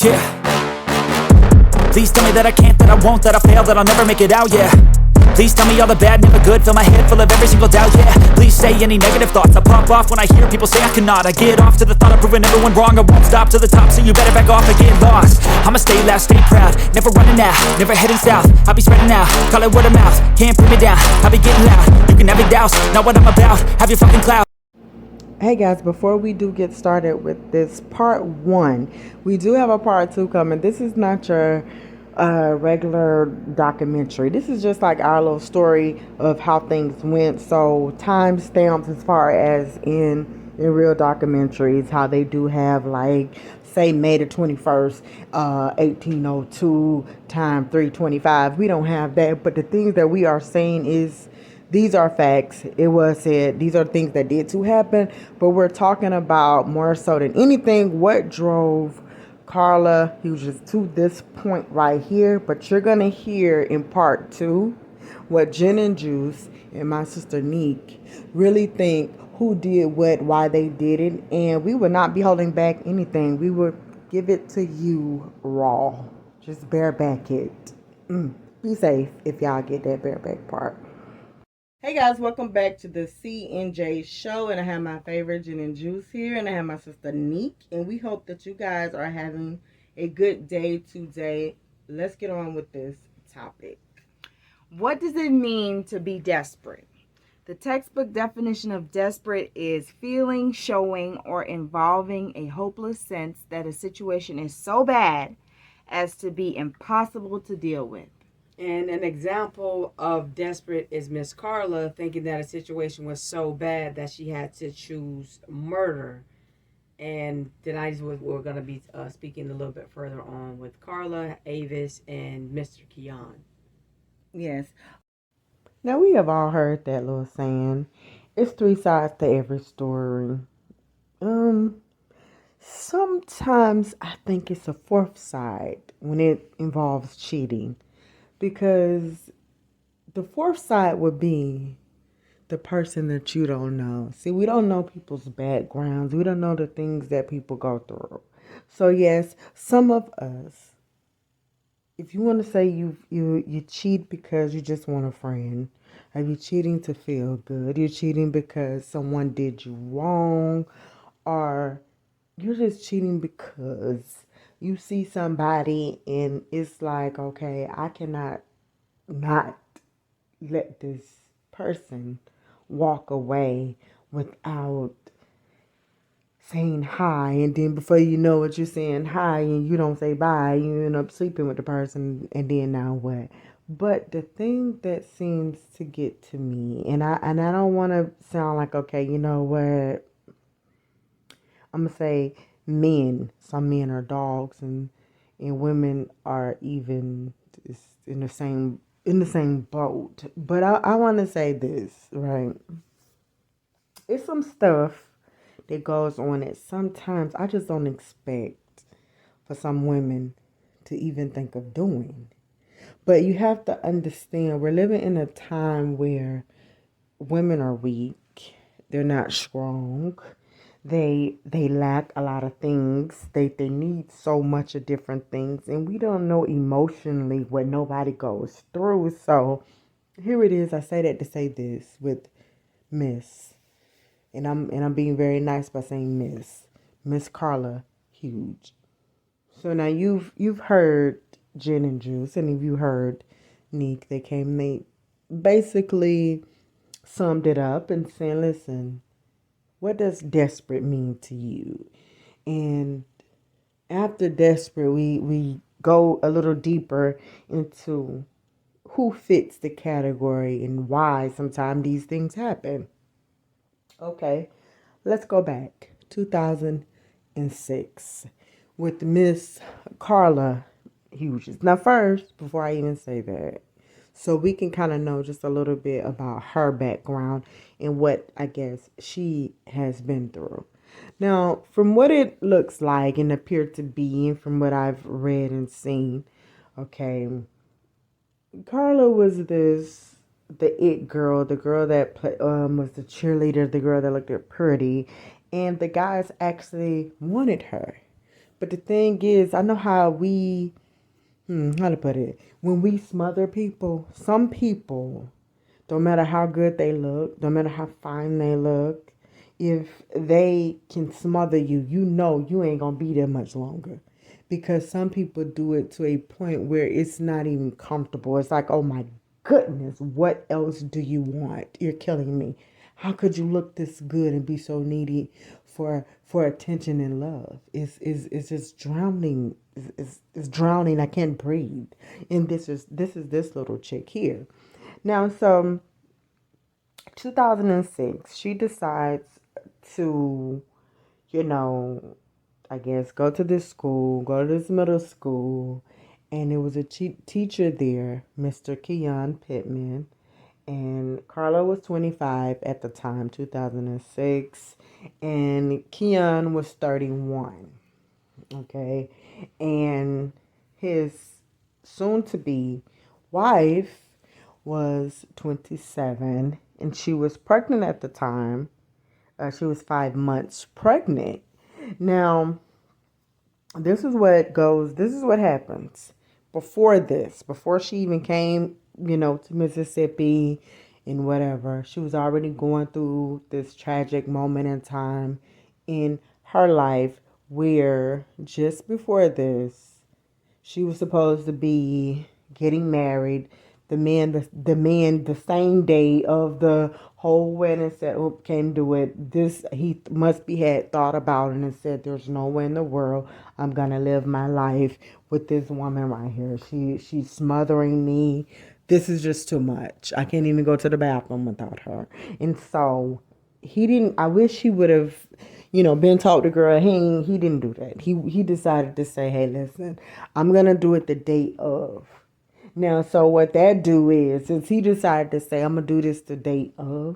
yeah. Please tell me that I can't, that I won't, that I fail, that I'll never make it out, yeah. Please tell me all the bad, never good, fill my head full of every single doubt, yeah. Please say any negative thoughts, I pop off when I hear people say I cannot. I get off to the thought of proving everyone wrong, I won't stop to the top, so you better back off and get lost. I'ma stay loud, stay proud, never running out, never heading south. I'll be spreading out, call it word of mouth, can't put me down, I'll be getting loud. You can have it douse, not what I'm about, have your fucking clout. Hey guys, before we do get started with this part 1, we do have a part 2 coming. This is not your regular documentary. This is just like our little story of how things went. So timestamps as far as in real documentaries, how they do have like say May the 21st, 1802 time 3:25. We don't have that, but the things that we are saying is these are facts. It was said. These are things that did to happen, but we're talking about more so than anything what drove Carla Hughes to this point right here. But you're gonna hear in part 2 what Jen and Juice and my sister NEEK really think, who did what, why they did it, and we would not be holding back anything. We would give it to you raw. Just bareback it. Be safe if y'all get that bareback part. Hey guys, welcome back to the CNJ show, and I have my favorite Jen and Juice here, and I have my sister NEEK, and we hope that you guys are having a good day today. Let's get on with this topic. What does it mean to be desperate? The textbook definition of desperate is feeling, showing, or involving a hopeless sense that a situation is so bad as to be impossible to deal with. And an example of desperate is Miss Carla thinking that a situation was so bad that she had to choose murder. And tonight we're going to be speaking a little bit further on with Carla, Avis, and Mr. KEYON. Yes. Now we have all heard that little saying, it's 3 sides to every story. Sometimes I think it's a 4th side when it involves cheating. Because the 4th side would be the person that you don't know. See, we don't know people's backgrounds. We don't know the things that people go through. So yes, some of us, if you want to say you cheat because you just want a friend, are you cheating to feel good? You're cheating because someone did you wrong, or you're just cheating because you see somebody and it's like, okay, I cannot not let this person walk away without saying hi, and then before you know it, you're saying hi and you don't say bye. You end up sleeping with the person, and then now what? But the thing that seems to get to me, and I don't want to sound like, okay, you know what? I'm gonna say men. Some men are dogs, and women are even in the same boat. But I want to say this, right? It's some stuff that goes on that sometimes I just don't expect for some women to even think of doing. But you have to understand, we're living in a time where women are weak. They're not strong. They lack a lot of things. They need so much of different things, and we don't know emotionally what nobody goes through. So here it is. I say that to say this with Miss, and I'm being very nice by saying Miss Carla Hughes. So now you've heard Jen and Juice, and if you heard NEEK, they basically summed it up and saying, listen, what does desperate mean to you? And after desperate, we go a little deeper into who fits the category and why sometimes these things happen. Okay, let's go back. 2006 with Miss Carla Hughes. Now first, before I even say that, so we can kind of know just a little bit about her background and what I guess she has been through. Now, from what it looks like and appeared to be, and from what I've read and seen, okay, Carla was the it girl, the girl that was the cheerleader, the girl that looked pretty, and the guys actually wanted her But the thing is, I know how we, how to put it, when we smother people, some people, don't matter how good they look, don't matter how fine they look, if they can smother you, you know you ain't gonna be there much longer. Because some people do it to a point where it's not even comfortable. It's like, oh my goodness, what else do you want? You're killing me. How could you look this good and be so needy for attention and love? It's just drowning. It's drowning. I can't breathe. And this little chick here. Now, so 2006, she decides to, you know, I guess go to this school, go to this middle school, and there was a teacher there, Mr. KEYON Pittman, and Carla was 25 at the time, 2006, and KEYON was 31. Okay, and his soon-to-be wife was 27, and she was pregnant at the time. She was 5 months pregnant. Now, this is what happens before she even came, to Mississippi and whatever. She was already going through this tragic moment in time in her life where just before this, she was supposed to be getting married. The same day of the whole wedding said, "Oh, can't do it." This he must be had thought about it and said, "There's no way in the world I'm gonna live my life with this woman right here. She's smothering me. This is just too much. I can't even go to the bathroom without her." And so he didn't. I wish he would have, been talked to girl. He didn't do that. He decided to say, "Hey, listen, I'm gonna do it the day of." Now, so what that do is, since he decided to say, "I'm gonna do this the day of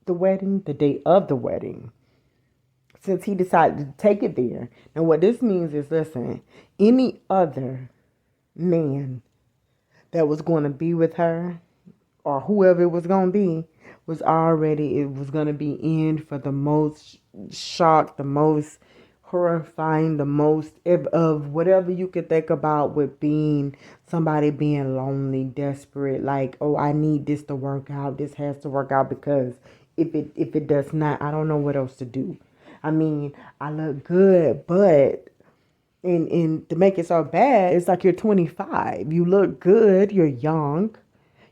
the day of the wedding," since he decided to take it there. And what this means is, listen, any other man that was going to be with her or whoever it was going to be it was going to be in for the most shock, the most horrifying, the most of whatever you could think about with being somebody being lonely, desperate, like, oh, I need this to work out. This has to work out because if it does not, I don't know what else to do. I mean, I look good, but and to make it so bad, it's like you're 25. You look good, you're young,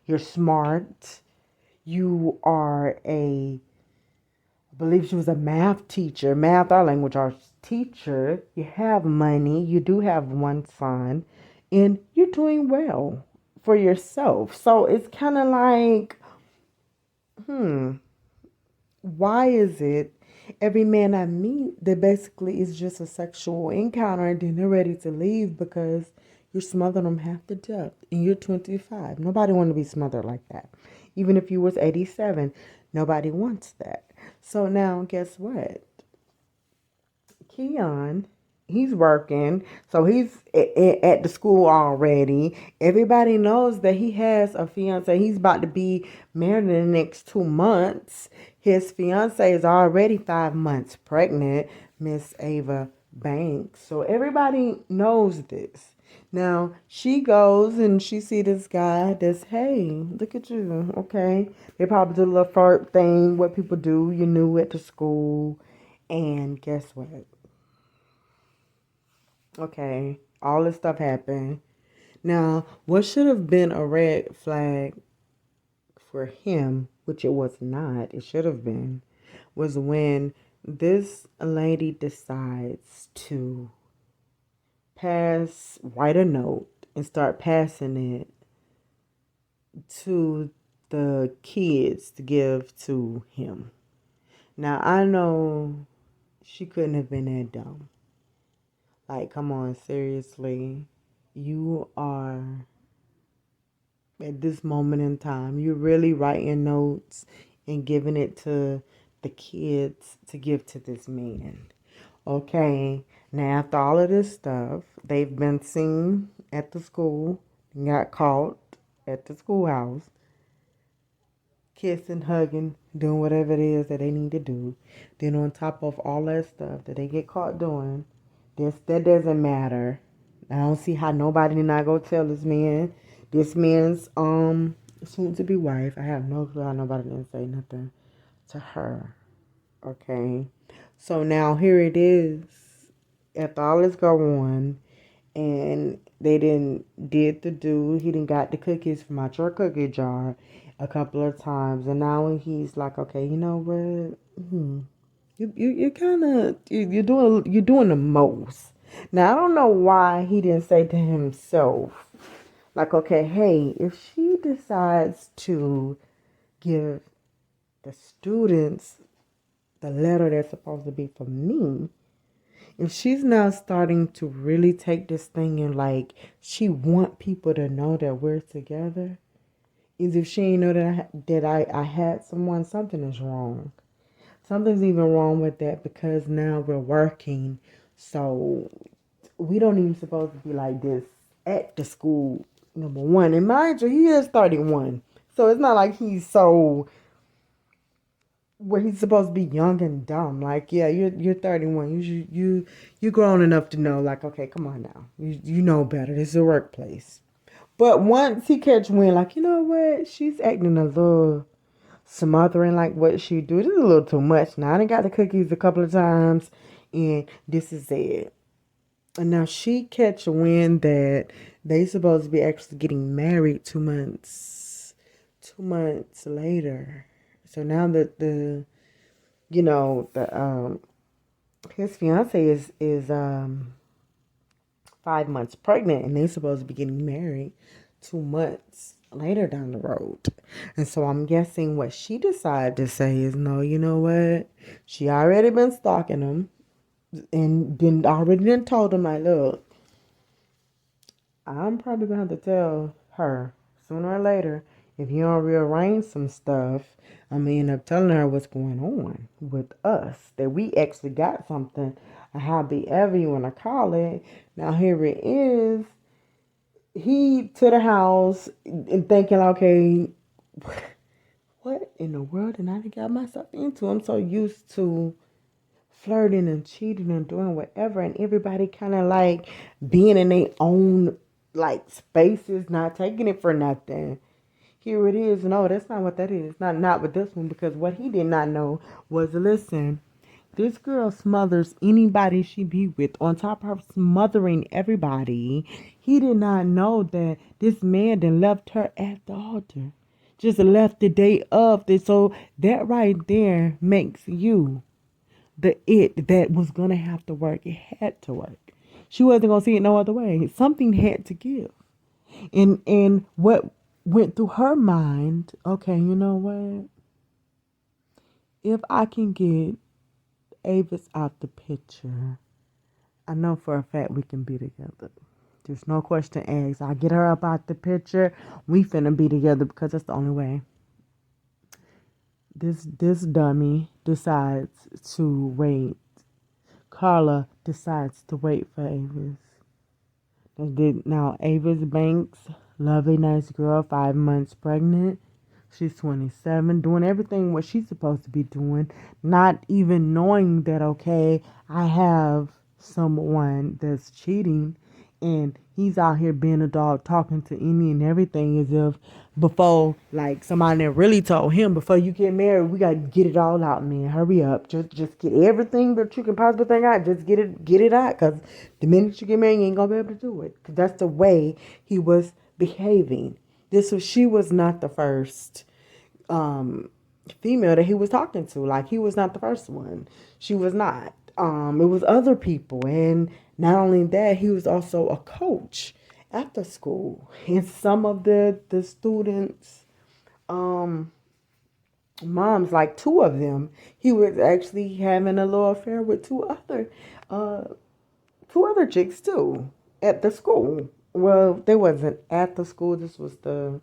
you're smart, you are I believe she was a math teacher, math or language arts teacher. You have money, you do have one son, and you're doing well for yourself. So it's kind of like, why is it every man I meet that basically is just a sexual encounter and then they're ready to leave because you're smothering them half to death and you're 25. Nobody wants to be smothered like that. Even if you was 87, nobody wants that. So now guess what? KEYON, he's working, so he's at the school already. Everybody knows that he has a fiance. He's about to be married in the next 2 months. His fiance is already 5 months pregnant, Miss Ava Banks. So everybody knows this. Now she goes and she see this guy that's, hey, look at you, okay? They probably do a little flirt thing, what people do, you knew at the school. And guess what? Okay, all this stuff happened. Now, what should have been a red flag for him, which it was not, it should have been, was when this lady decides to write a note and start passing it to the kids to give to him. Now, I know she couldn't have been that dumb. Like, come on, seriously. You are, at this moment in time, you're really writing notes and giving it to the kids to give to this man. Okay, now after all of this stuff, they've been seen at the school, got caught at the schoolhouse, kissing, hugging, doing whatever it is that they need to do. Then on top of all that stuff that they get caught doing, that doesn't matter. I don't see how nobody did not go tell this man's soon to be wife. I have no clue how nobody didn't say nothing to her. Okay. So now here it is. After all this go on, and they did the do. He didn't got the cookies from out your cookie jar a couple of times, and now he's like, okay, you know what? You kind of you're doing the most. Now I don't know why he didn't say to himself, like, okay, hey, if she decides to give the students the letter that's supposed to be for me, if she's now starting to really take this thing and like she want people to know that we're together, is if she ain't know that I had someone, something is wrong. Something's even wrong with that because now we're working, so we don't even supposed to be like this at the school. Number one, and mind you, he is 31, so it's not like he's so where he's supposed to be young and dumb. Like, yeah, you're 31. You grown enough to know. Like, okay, come on now. You know better. This is a workplace. But once he catch wind, like, you know what? She's acting a little smothering like what she do. This is a little too much. Now I done got the cookies a couple of times, and this is it. And now she catch wind that they supposed to be actually getting married 2 months later. So now that the his fiance is 5 months pregnant, and they supposed to be getting married 2 months later down the road. And so I'm guessing what she decided to say is, no, you know what? She already been stalking him and didn't told him, like, look, I'm probably gonna have to tell her sooner or later if you don't rearrange some stuff. I'm gonna end up telling her what's going on with us. That we actually got something, or however you wanna call it. Now here it is. He to the house and thinking, okay, what in the world did I got myself into? I'm so used to flirting and cheating and doing whatever, and everybody kind of like being in their own like spaces, not taking it for nothing. Here it is. No, that's not what that is. Not with this one, because what he did not know was, listen, this girl smothers anybody she be with, on top of her smothering everybody. He did not know that this man then left her at the altar. Just left the day of this. So that right there makes you the it that was gonna have to work. It had to work. She wasn't gonna see it no other way. Something had to give. And what went through her mind, okay, you know what? If I can get Avis out the picture, I know for a fact we can be together. There's no question asked. I get her up out the picture, we finna be together, because that's the only way. This dummy decides to wait. Carla decides to wait for Avis. Now Avis Banks, lovely, nice girl, 5 months pregnant. She's 27, doing everything what she's supposed to be doing, not even knowing that, okay, I have someone that's cheating, and he's out here being a dog, talking to any and everything as if before, like somebody that really told him, before you get married, we got to get it all out, man. Hurry up. Just get everything that you can possibly think out. Just get it out, because the minute you get married, you ain't going to be able to do it. Because that's the way he was behaving. She was not the first female that he was talking to. Like, he was not the first one. She was not. It was other people. And not only that, he was also a coach after school. And some of the students, moms, like two of them, he was actually having a little affair with two other chicks too at the school. Well, they wasn't at the school. This was the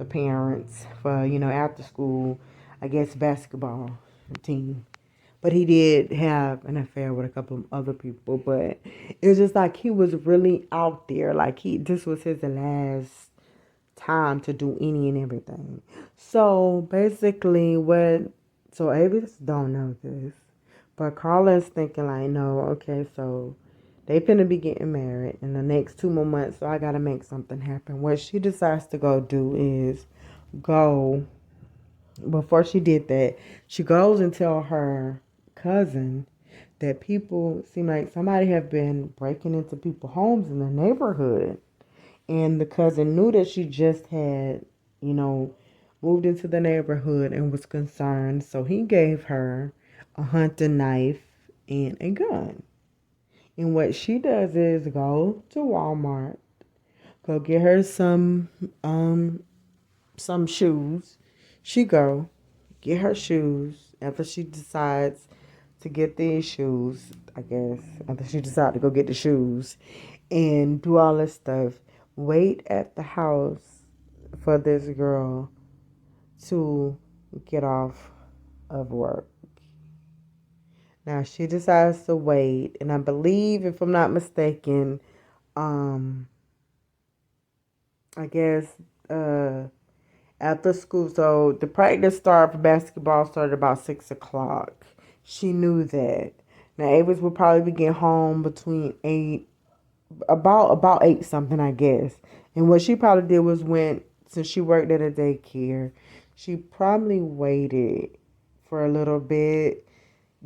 parents for, after school, I guess, basketball team. But he did have an affair with a couple of other people. But it was just like he was really out there. Like, this was his last time to do any and everything. So basically so Avis don't know this. But Carla is thinking like, no, okay, so They finna be getting married in the next 2 more months, so I gotta make something happen. What she decides to go do is go, before she did that, she goes and tell her cousin that people seem like somebody have been breaking into people's homes in the neighborhood. And the cousin knew that she just had, moved into the neighborhood and was concerned. So he gave her a hunting knife and a gun. And what she does is go to Walmart, go get her some shoes. She go get her shoes after she decides to get these shoes, I guess. After she decides to go get the shoes and do all this stuff, wait at the house for this girl to get off of work. Now she decides to wait, and I believe, if I'm not mistaken, I guess after school. So the practice for basketball started about 6 o'clock. She knew that. Now Avis would probably be getting home between 8, about 8 something, I guess. And what she probably did was since she worked at a daycare, she probably waited for a little bit,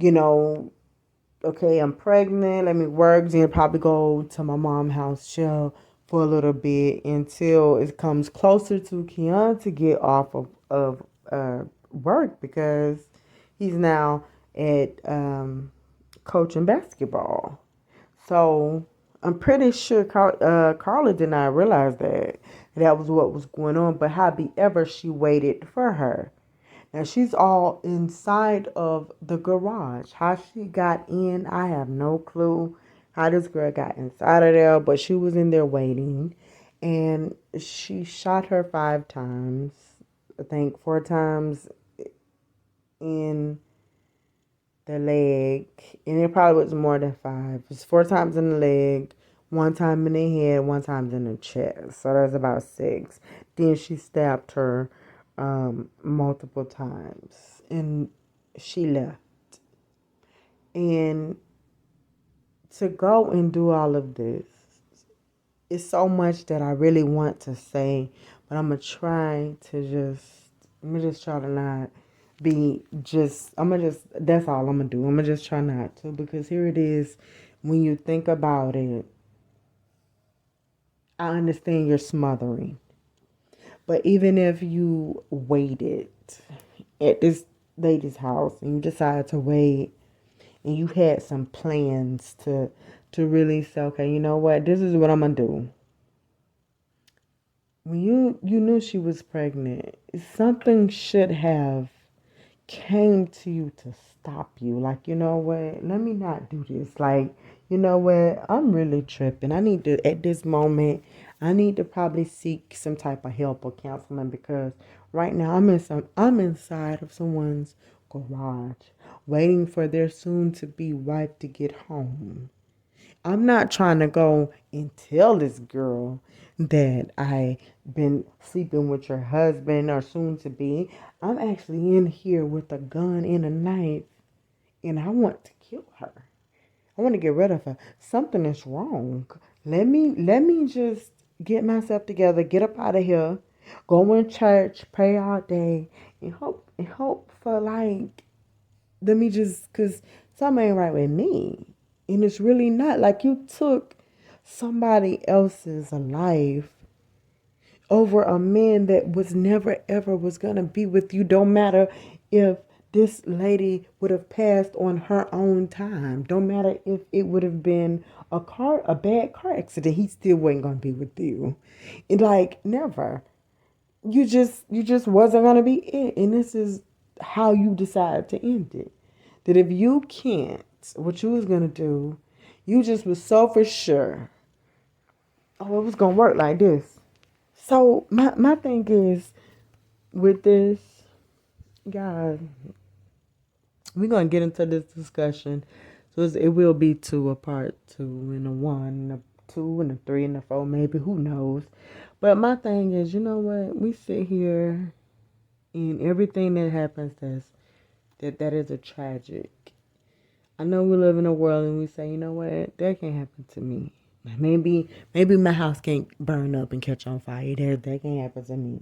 okay, I'm pregnant, let me work, then probably go to my mom's house, chill for a little bit until it comes closer to Keyon to get off of work, because he's now at coaching basketball. So I'm pretty sure Carla did not realize that was what was going on, but however she waited for her. Now she's all inside of the garage. How she got in, I have no clue how this girl got inside of there, but she was in there waiting, and she shot her 5 times. I think 4 times in the leg, and it probably was more than 5. It was 4 times in the leg, 1 time in the head, 1 time in the chest. So that's about 6. Then she stabbed her multiple times, and she left. And to go and do all of this, it's so much that I really want to say, but I'm just try to not be that's all I'm gonna do. I'm gonna just try not to, because here it is. When you think about it, I understand you're smothering, but even if you waited at this lady's house and you decided to wait, and you had some plans to really say, okay, you know what, this is what I'm gonna do. When you knew she was pregnant, something should have came to you to stop you. Like, you know what, let me not do this. Like, you know what, I'm really tripping. I need to, at this moment, I need to probably seek some type of help or counseling, because right now I'm inside of someone's garage waiting for their soon to be wife to get home. I'm not trying to go and tell this girl that I been sleeping with your husband or soon to be. I'm actually in here with a gun and a knife, and I want to kill her. I want to get rid of her. Something is wrong. Let me just get myself together, get up out of here, go in church, pray all day, and hope for, like, let me just, because something ain't right with me. And it's really not. Like, you took somebody else's life over a man that was never ever was going to be with you. Don't matter if this lady would have passed on her own time. Don't matter if it would have been a bad car accident. He still wasn't going to be with you. And, like, never. You just wasn't going to be it. And this is how you decided to end it. That if you can't, what you was going to do, you just was so for sure, oh, it was going to work like this. So my thing is, with this, guys, we're going to get into this discussion. So it will be a part 2 and a 1 and a 2 and a 3 and a 4, maybe, who knows. But my thing is, you know what, we sit here and everything that happens that is a tragic. I know we live in a world and we say, you know what, that can't happen to me. Like maybe my house can't burn up and catch on fire. That can't happen to me.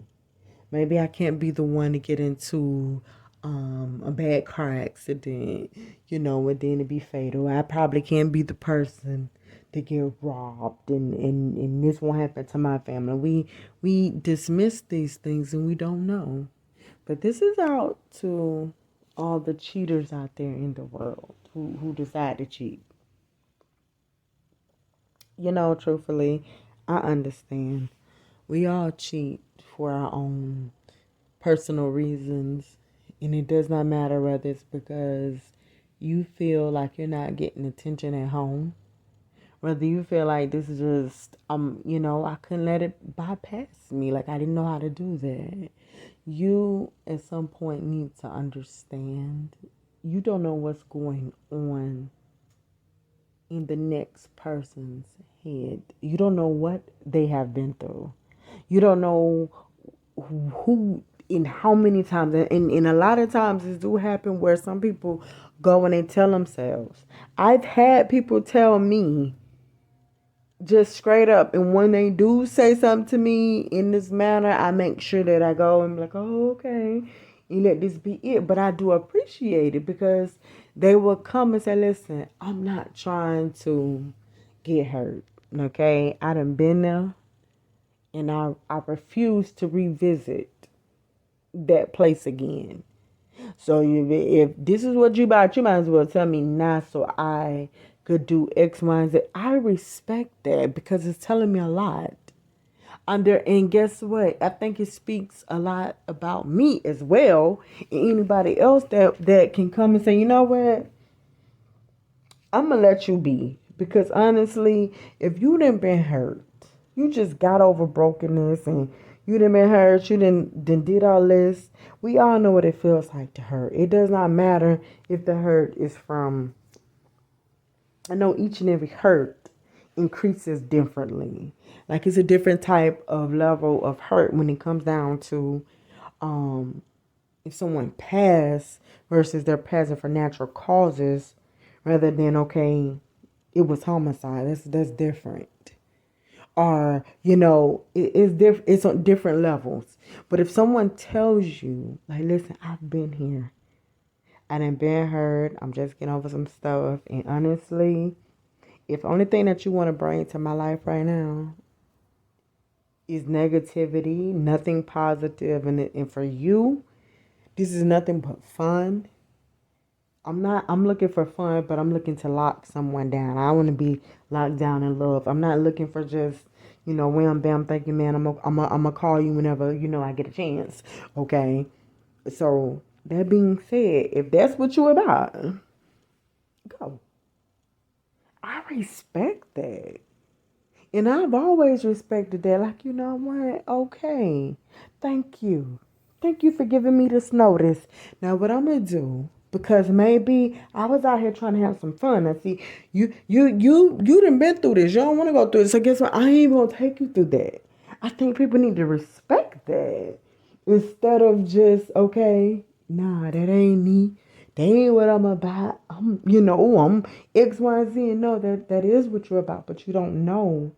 Maybe I can't be the one to get into a bad car accident, and then it be fatal. I probably can't be the person to get robbed and this won't happen to my family. We dismiss these things and we don't know. But this is out to all the cheaters out there in the world who decide to cheat. Truthfully, I understand. We all cheat for our own personal reasons. And it does not matter whether it's because you feel like you're not getting attention at home, whether you feel like this is just, I couldn't let it bypass me. Like I didn't know how to do that. You at some point need to understand you don't know what's going on in the next person's head. You don't know what they have been through. You don't know who and how many times. And a lot of times this do happen where some people go and they tell themselves. I've had people tell me just straight up, and when they do say something to me in this manner, I make sure that I go and be like, oh, okay, and let this be it. But I do appreciate it because they will come and say, listen, I'm not trying to get hurt, okay? I done been there, and I refuse to revisit that place again. So if this is what you about, you might as well tell me now so I could do X, Y, and Z. I respect that because it's telling me a lot. And guess what? I think it speaks a lot about me as well. And anybody else that can come and say, you know what? I'm going to let you be. Because honestly, if you done been hurt, you just got over brokenness and you done been hurt, you done did all this. We all know what it feels like to hurt. It does not matter if the hurt is from, I know each and every hurt increases differently. Like it's a different type of level of hurt when it comes down to if someone passed versus they're passing for natural causes rather than, okay, it was homicide. That's different. Or, it's on different levels. But if someone tells you, like, listen, I've been here. I done been hurt. I'm just getting over some stuff. And honestly, if the only thing that you want to bring to my life right now is negativity, nothing positive, and for you, this is nothing but fun. I'm looking for fun, but I'm looking to lock someone down. I want to be locked down in love. I'm not looking for just, wham, bam, thank you, man. I'm gonna call you whenever, I get a chance. Okay. So that being said, if that's what you're about, go. I respect that. And I've always respected that. Like, you know what? Okay. Thank you. Thank you for giving me this notice. Now, what I'm going to do, because maybe I was out here trying to have some fun. I see you done been through this. You don't want to go through this. So guess what? I ain't going to take you through that. I think people need to respect that. Instead of just, okay, nah, that ain't me. That ain't what I'm about. I'm X, Y, Z. And no, that is what you're about. But you don't know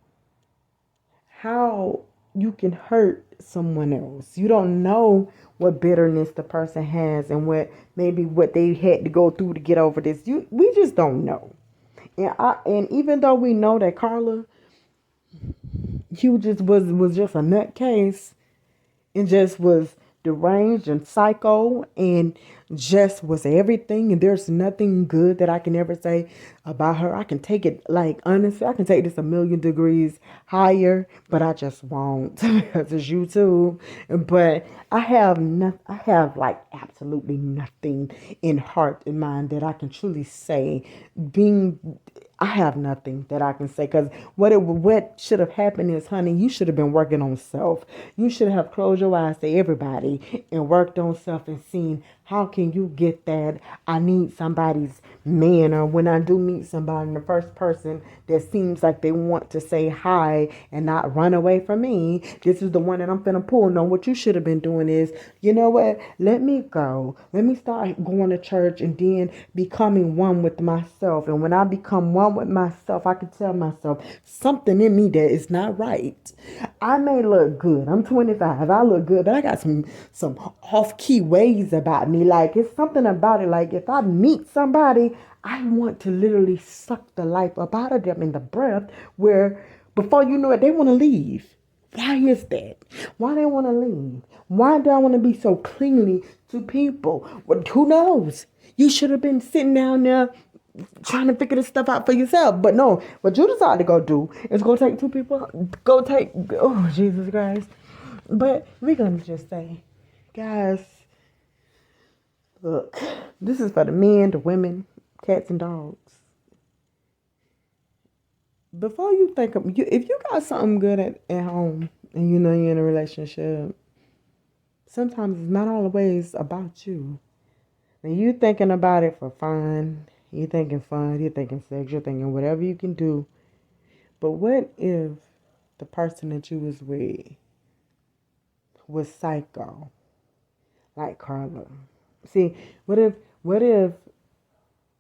how you can hurt someone else. You don't know what bitterness the person has and what they had to go through to get over this. We just don't know. And even though we know that Carla, you just was just a nutcase and just was deranged and psycho and just was everything, and there's nothing good that I can ever say about her. I can take it, like, honestly, I can take this a million degrees higher, but I just won't because it's YouTube. But I have like absolutely nothing in heart and mind that I can truly say. I have nothing that I can say because what should have happened is, honey, you should have been working on self. You should have closed your eyes to everybody and worked on self and seen How can you get that I need somebody's man, or when I do meet somebody, the first person that seems like they want to say hi and not run away from me, this is the one that I'm finna pull. No, what you should have been doing is, you know what? Let me go. Let me start going to church and then becoming one with myself. And when I become one with myself, I can tell myself something in me that is not right. I may look good. I'm 25. I look good, but I got some off-key ways about me. Like, it's something about it. Like, if I meet somebody, I want to literally suck the life up out of them in the breath, where before you know it, they want to leave. Why is that? Why they want to leave? Why do I want to be so clingy to people? Well, who knows? You should have been sitting down there trying to figure this stuff out for yourself. But no, what you decide to go do is go take two people. Oh, Jesus Christ. But we're going to just say, guys, look, this is for the men, the women, cats and dogs. Before you think of, if you got something good at home and you know you're in a relationship, sometimes it's not always about you. And you thinking about it for fun, you're thinking fun, you're thinking sex, you're thinking whatever you can do. But what if the person that you was with was psycho, like Carla? See, what if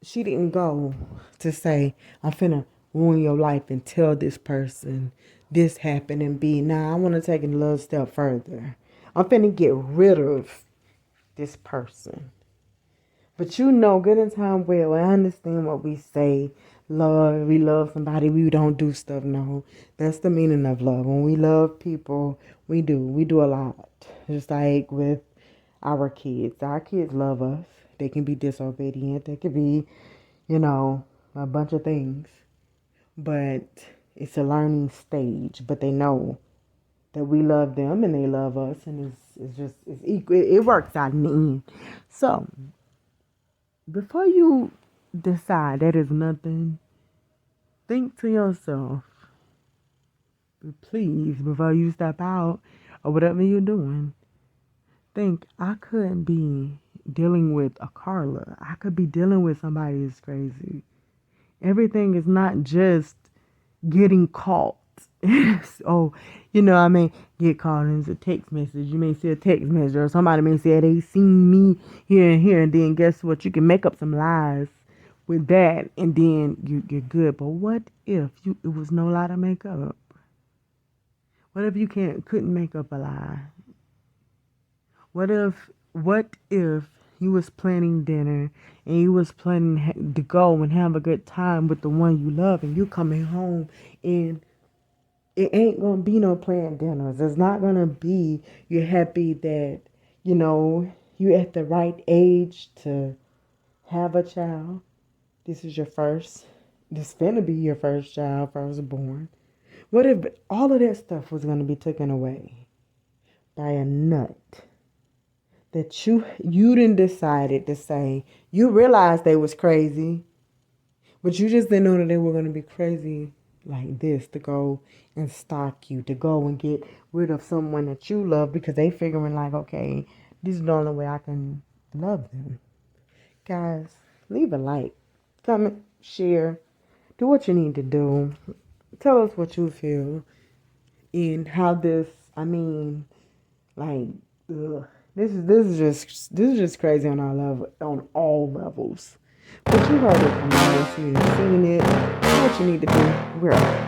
she didn't go to say, I'm finna ruin your life and tell this person this happened, and be, nah, I want to take it a little step further. I'm finna get rid of this person. But you know, good and time well, I understand what we say. Love, we love somebody, we don't do stuff. No, that's the meaning of love. When we love people, we do a lot. Just like with our kids. Our kids love us. They can be disobedient. They can be, a bunch of things. But it's a learning stage. But they know that we love them and they love us. And it's equal. It works out in the end. So, before you decide that is nothing, think to yourself, please, before you step out or whatever you're doing, think, I couldn't be dealing with a Carla. I could be dealing with somebody that's crazy. Everything is not just getting caught. Oh, get caught into a text message. You may see a text message, or somebody may say they seen me here and here, and then guess what? You can make up some lies with that, and then you're good. But what if it was no lie to make up? What if you couldn't make up a lie? What if you was planning dinner and you was planning to go and have a good time with the one you love, and you coming home and it ain't gonna be no planned dinners. It's not gonna be, you're happy that, you're at the right age to have a child. This is finna be your first child, firstborn. What if all of that stuff was gonna be taken away by a nut that you didn't decided to say? You realized they was crazy, but you just didn't know that they were gonna be crazy like this, to go and stalk you, to go and get rid of someone that you love because they figuring like, okay, this is the only way I can love them. Guys, leave a like, comment, share, do what you need to do. Tell us what you feel and how this, this is just crazy on on all levels. But you heard it from us, you've seen it. Do what you need to do. We're out.